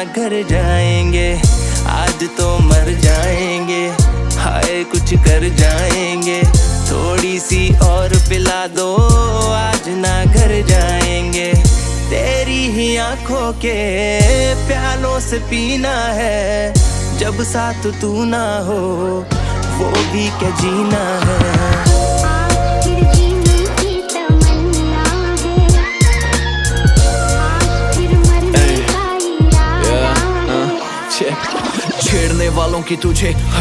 घर जाएंगे, आज तो मर जाएंगे, हाय कुछ कर जाएंगे, थोड़ी सी और पिला दो, आज ना घर जाएंगे। तेरी ही आंखों के प्यालों से पीना है, जब साथ तू ना हो वो भी क्या जीना है। छेड़ने वालों की तुझे